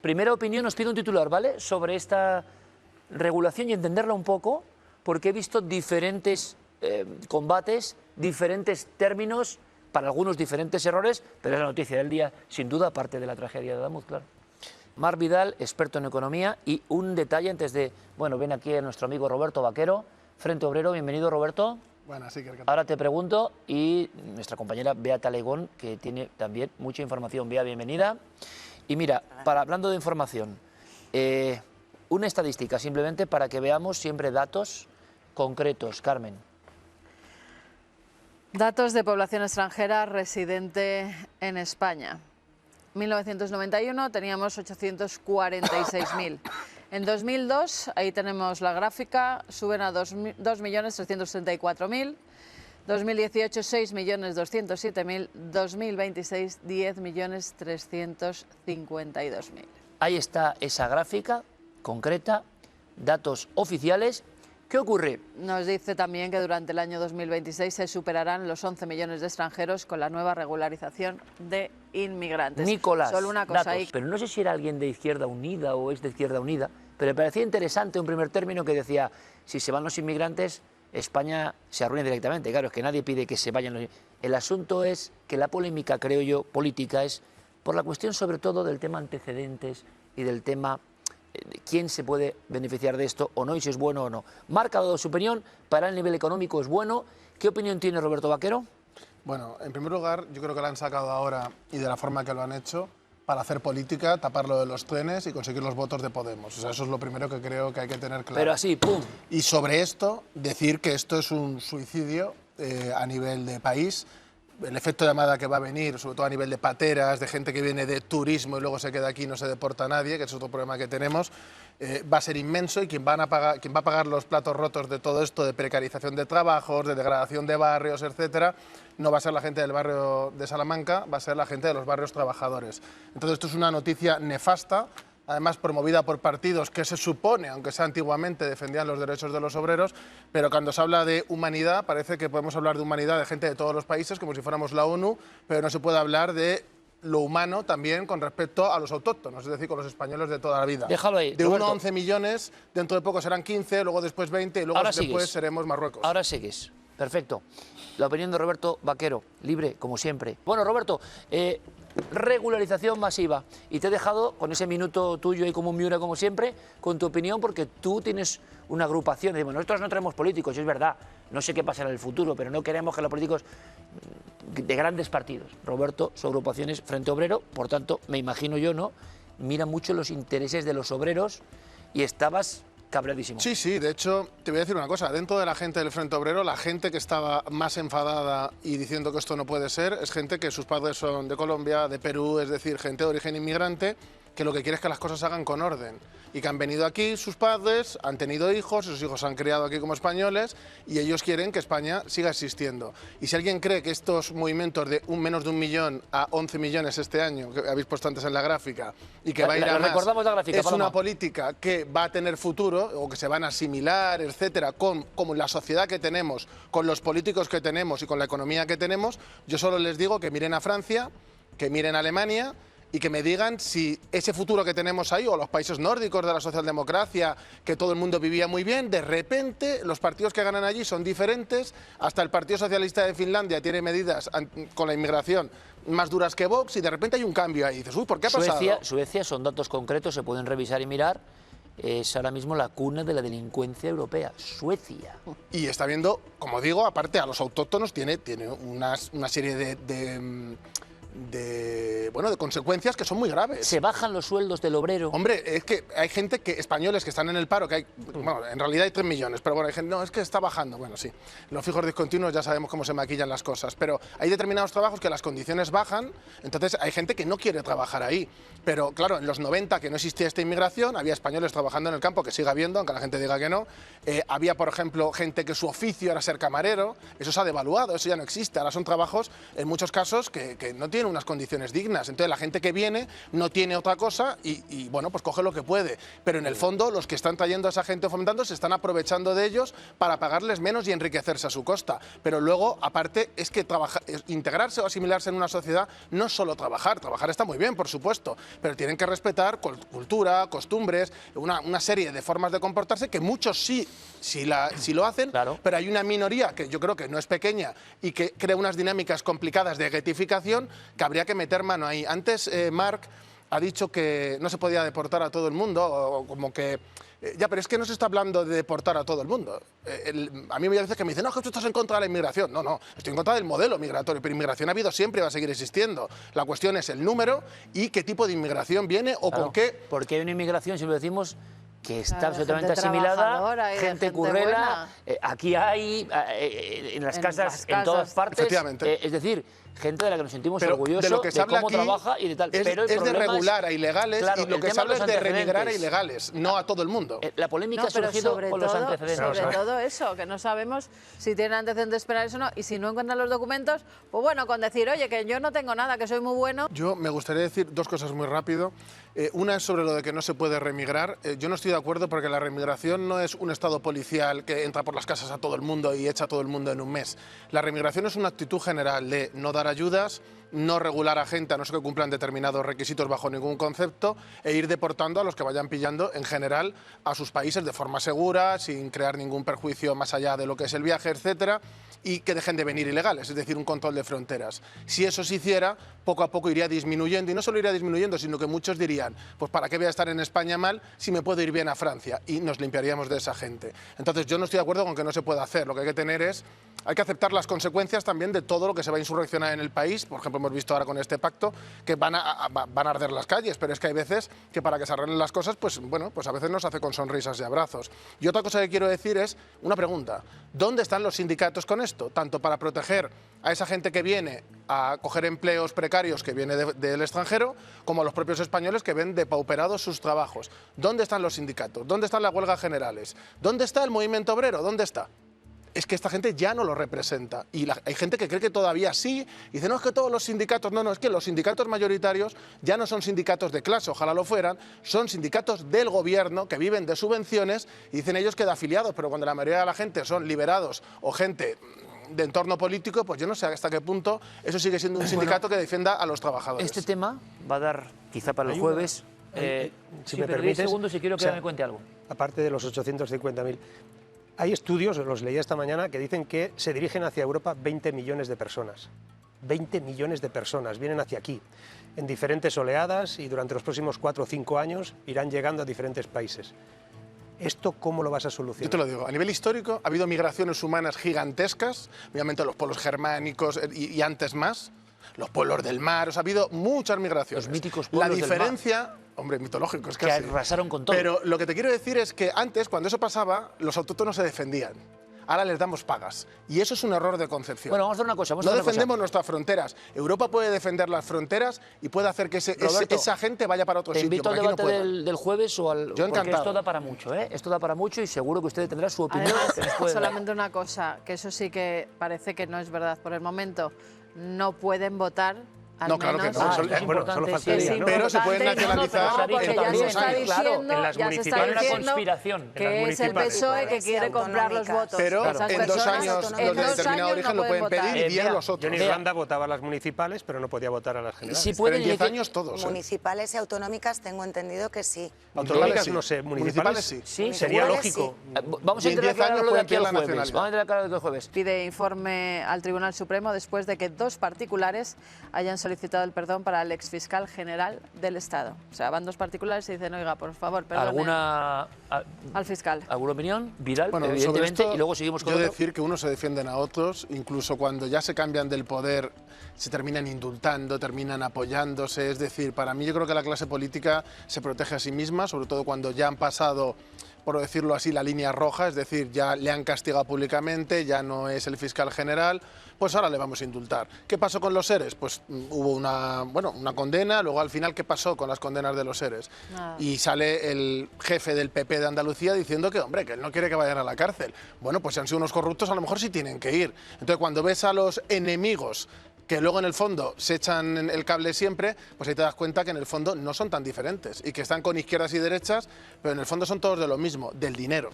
Primera opinión, os pido un titular, ¿vale? Sobre esta regulación y entenderla un poco, porque he visto diferentes combates, diferentes términos, para algunos diferentes errores, pero es la noticia del día, sin duda, aparte de la tragedia de Adamuz, claro. Marc Vidal, experto en economía, y un detalle antes de, bueno, ven aquí a nuestro amigo Roberto Vaquero, Frente Obrero, bienvenido Roberto. Bueno, sí, que... Ahora te pregunto, y nuestra compañera Beata Legón, que tiene también mucha información. Bea, bienvenida. Y mira, hablando de información, una estadística simplemente para que veamos siempre datos concretos. Carmen. Datos de población extranjera residente en España. 1991 teníamos 846.000. En 2002, ahí tenemos la gráfica, suben a 2.334.000. 2018, 6.207.000. 2026, 10.352.000. Ahí está esa gráfica concreta, datos oficiales. ¿Qué ocurre? Nos dice también que durante el año 2026 se superarán los 11 millones de extranjeros con la nueva regularización de inmigrantes. Nicolás, solo una cosa datos, ahí. pero no sé si era alguien de Izquierda Unida o es de Izquierda Unida, pero me parecía interesante un primer término que decía, si se van los inmigrantes, España se arruina directamente. Claro, es que nadie pide que se vayan los... El asunto es que la polémica, creo yo, política, es por la cuestión sobre todo del tema antecedentes y del tema... quién se puede beneficiar de esto o no y si es bueno o no. Marc ha dado su opinión, para el nivel económico es bueno. ¿Qué opinión tiene Roberto Vaquero? Bueno, en primer lugar, yo creo que la han sacado ahora y de la forma que lo han hecho para hacer política, tapar lo de los trenes y conseguir los votos de Podemos. O sea, eso es lo primero que creo que hay que tener claro. Pero así, ¡pum! Y sobre esto, decir que esto es un suicidio a nivel de país. El efecto llamada que va a venir, sobre todo a nivel de pateras, de gente que viene de turismo y luego se queda aquí y no se deporta a nadie, que es otro problema que tenemos, va a ser inmenso y quien va a pagar los platos rotos de todo esto, de precarización de trabajos, de degradación de barrios, etcétera, no va a ser la gente del barrio de Salamanca, va a ser la gente de los barrios trabajadores. Entonces esto es una noticia nefasta, además promovida por partidos que se supone, aunque sea antiguamente, defendían los derechos de los obreros, pero cuando se habla de humanidad, parece que podemos hablar de humanidad de gente de todos los países, como si fuéramos la ONU, pero no se puede hablar de lo humano también con respecto a los autóctonos, es decir, con los españoles de toda la vida. Déjalo ahí, de Roberto. 1 a 11 millones, dentro de poco serán 15, luego después 20 y luego Ahora después sigues. seremos Marruecos. Ahora sigues. Perfecto. La opinión de Roberto Vaquero, libre, como siempre. Bueno, Roberto, regularización masiva. Y te he dejado con ese minuto tuyo y como un miura, como siempre, con tu opinión, porque tú tienes una agrupación. Decimos, nosotros no tenemos políticos, y es verdad. No sé qué pasará en el futuro, pero no queremos que los políticos de grandes partidos. Roberto, su agrupación es Frente Obrero, por tanto, me imagino yo, ¿no? Mira mucho los intereses de los obreros y estabas cabreadísimo. Sí, sí, de hecho, te voy a decir una cosa, dentro de la gente del Frente Obrero, la gente que estaba más enfadada y diciendo que esto no puede ser, es gente que sus padres son de Colombia, de Perú, es decir, gente de origen inmigrante, que lo que quiere es que las cosas se hagan con orden. Y que han venido aquí sus padres, han tenido hijos, esos hijos se han criado aquí como españoles y ellos quieren que España siga existiendo. Y si alguien cree que estos movimientos de menos de 1 millón a 11 millones este año, que habéis puesto antes en la gráfica, y que va a ir a más, recordamos la gráfica, es Paloma. una política que va a tener futuro o que se van a asimilar, etcétera, con la sociedad que tenemos, con los políticos que tenemos y con la economía que tenemos, yo solo les digo que miren a Francia, que miren a Alemania y que me digan si ese futuro que tenemos ahí, o los países nórdicos de la socialdemocracia, que todo el mundo vivía muy bien, de repente los partidos que ganan allí son diferentes, hasta el Partido Socialista de Finlandia tiene medidas con la inmigración más duras que Vox y de repente hay un cambio ahí. Y dices, uy, ¿por qué ha pasado? Suecia son datos concretos, se pueden revisar y mirar. Es ahora mismo la cuna de la delincuencia europea, Suecia. Y está viendo, como digo, aparte a los autóctonos tiene una serie de consecuencias que son muy graves. Se bajan los sueldos del obrero. Hombre, es que hay gente españoles que están en el paro, que hay, bueno, en realidad hay 3 millones, pero bueno, hay gente, no, es que está bajando. Bueno, sí, los fijos discontinuos ya sabemos cómo se maquillan las cosas, pero hay determinados trabajos que las condiciones bajan, entonces hay gente que no quiere trabajar ahí. Pero claro, en los 90, que no existía esta inmigración, había españoles trabajando en el campo, que sigue habiendo, aunque la gente diga que no. Había, por ejemplo, gente que su oficio era ser camarero, eso se ha devaluado, eso ya no existe. Ahora son trabajos, en muchos casos, que no tienen tiene unas condiciones dignas. Entonces la gente que viene no tiene otra cosa y bueno, pues coge lo que puede. Pero en el fondo los que están trayendo a esa gente o fomentando se están aprovechando de ellos para pagarles menos y enriquecerse a su costa. Pero luego, aparte, es que integrarse o asimilarse en una sociedad no es solo trabajar. Trabajar está muy bien, por supuesto, pero tienen que respetar cultura, costumbres, una serie de formas de comportarse que muchos sí lo hacen, claro. Pero hay una minoría que yo creo que no es pequeña y que crea unas dinámicas complicadas de guetificación que habría que meter mano ahí. Antes, Marc ha dicho que no se podía deportar a todo el mundo, o como que... Ya, pero es que no se está hablando de deportar a todo el mundo. A mí hay veces que me dicen, no, que tú estás en contra de la inmigración. No, estoy en contra del modelo migratorio, pero inmigración ha habido siempre y va a seguir existiendo. La cuestión es el número y qué tipo de inmigración viene o claro, con qué... Porque hay una inmigración, siempre decimos, que está claro, absolutamente gente asimilada, gente currela, buena. aquí hay, en las casas, en todas partes, efectivamente. es decir, gente de la que nos sentimos pero orgullosos de, lo que se habla cómo aquí trabaja y de tal. Pero es de regular a ilegales, claro, y lo que se habla es de remigrar a ilegales, no a todo el mundo. La polémica ha surgido con los antecedentes. Sobre todo eso, que no sabemos si tienen antecedentes penales o no, y si no encuentran los documentos, pues bueno, con decir, oye, que yo no tengo nada, que soy muy bueno. Yo me gustaría decir dos cosas muy rápido. Una es sobre lo de que no se puede remigrar. Yo no estoy de acuerdo porque la remigración no es un estado policial que entra por las casas a todo el mundo y echa a todo el mundo en un mes. La remigración es una actitud general de no dar ayudas, no regular a gente a no ser que cumplan determinados requisitos bajo ningún concepto e ir deportando a los que vayan pillando en general a sus países de forma segura, sin crear ningún perjuicio más allá de lo que es el viaje, etcétera, y que dejen de venir ilegales, es decir, un control de fronteras. Si eso se hiciera, poco a poco iría disminuyendo, y no solo iría disminuyendo, sino que muchos dirían, pues ¿para qué voy a estar en España mal si me puedo ir bien a Francia? Y nos limpiaríamos de esa gente. Entonces yo no estoy de acuerdo con que no se pueda hacer, lo que hay que tener es, hay que aceptar las consecuencias también de todo lo que se va a insurreccionar en el país. Por ejemplo, hemos visto ahora con este pacto que van a arder las calles, pero es que hay veces que para que se arreglen las cosas, pues bueno, pues a veces no se hace con sonrisas y abrazos. Y otra cosa que quiero decir es una pregunta, ¿dónde están los sindicatos con esto? Tanto para proteger a esa gente que viene a coger empleos precarios que viene del extranjero, como a los propios españoles que ven depauperados sus trabajos. ¿Dónde están los sindicatos? ¿Dónde están las huelgas generales? ¿Dónde está el movimiento obrero? ¿Dónde está? Es que esta gente ya no lo representa. Y hay gente que cree que todavía sí. Y dice, no, es que todos los sindicatos... No, es que los sindicatos mayoritarios ya no son sindicatos de clase, ojalá lo fueran, son sindicatos del gobierno que viven de subvenciones y dicen ellos que de afiliados, pero cuando la mayoría de la gente son liberados o gente de entorno político, pues yo no sé hasta qué punto eso sigue siendo un sindicato que defienda a los trabajadores. Este tema va a dar, quizá para el jueves... si me permites, 10 segundos y quiero que me cuente algo. Aparte de los 850.000, hay estudios, los leí esta mañana, que dicen que se dirigen hacia Europa 20 millones de personas. 20 millones de personas vienen hacia aquí, en diferentes oleadas, y durante los próximos 4 o 5 años irán llegando a diferentes países. ¿Esto cómo lo vas a solucionar? Yo te lo digo, a nivel histórico ha habido migraciones humanas gigantescas, obviamente los pueblos germánicos y antes más, los pueblos del mar, o sea, ha habido muchas migraciones. Los míticos pueblos del mar. La diferencia, hombre, mitológicos que casi. arrasaron con todo. Pero lo que te quiero decir es que antes, cuando eso pasaba, los autóctonos se defendían. Ahora les damos pagas. Y eso es un error de concepción. Bueno, vamos a hacer una cosa. No defendemos nuestras fronteras. Europa puede defender las fronteras y puede hacer que esa gente vaya para otro sitio. Te invito al debate del jueves o al... Yo encantado. Porque esto da para mucho, ¿eh? Esto da para mucho y seguro que usted tendrá su opinión. Además, solamente una cosa, que eso sí que parece que no es verdad por el momento. No pueden votar. No, claro que no. Bueno, solo faltaría, ¿no? Pero se pueden nacionalizar porque ya se está diciendo, en las ya se está diciendo que es el PSOE que quiere comprar los votos. Pero en 2 años los de determinado origen lo pueden pedir y 10 los otros. Yo en Irlanda votaba a las municipales, pero no podía votar a las generales. Si pero en 10 años todos. Municipales y autonómicas tengo entendido que sí. Autonómicas no sé, municipales sí. Sí, sería lógico. Vamos a intentar lo de aquí el jueves. nacionalidad. Vamos a intentar lo del jueves. Pide informe al Tribunal Supremo después de que 2 particulares hayan solicitado el perdón para el exfiscal general del Estado. O sea, van 2 particulares y dicen, oiga, por favor, perdone al fiscal. ¿Alguna opinión? Viral, Bueno, evidentemente, esto, y luego seguimos con yo otro. decir que unos se defienden a otros, incluso cuando ya se cambian del poder, se terminan indultando, terminan apoyándose. Es decir, para mí yo creo que la clase política se protege a sí misma, sobre todo cuando ya han pasado, por decirlo así, la línea roja, es decir, ya le han castigado públicamente, ya no es el fiscal general, pues ahora le vamos a indultar. ¿Qué pasó con los seres? Pues hubo una condena, luego al final, ¿qué pasó con las condenas de los seres? Y sale el jefe del PP de Andalucía diciendo que, hombre, que él no quiere que vayan a la cárcel. Bueno, pues si han sido unos corruptos, a lo mejor sí tienen que ir. Entonces, cuando ves a los enemigos que luego en el fondo se echan el cable siempre, pues ahí te das cuenta que en el fondo no son tan diferentes y que están con izquierdas y derechas, pero en el fondo son todos de lo mismo, del dinero.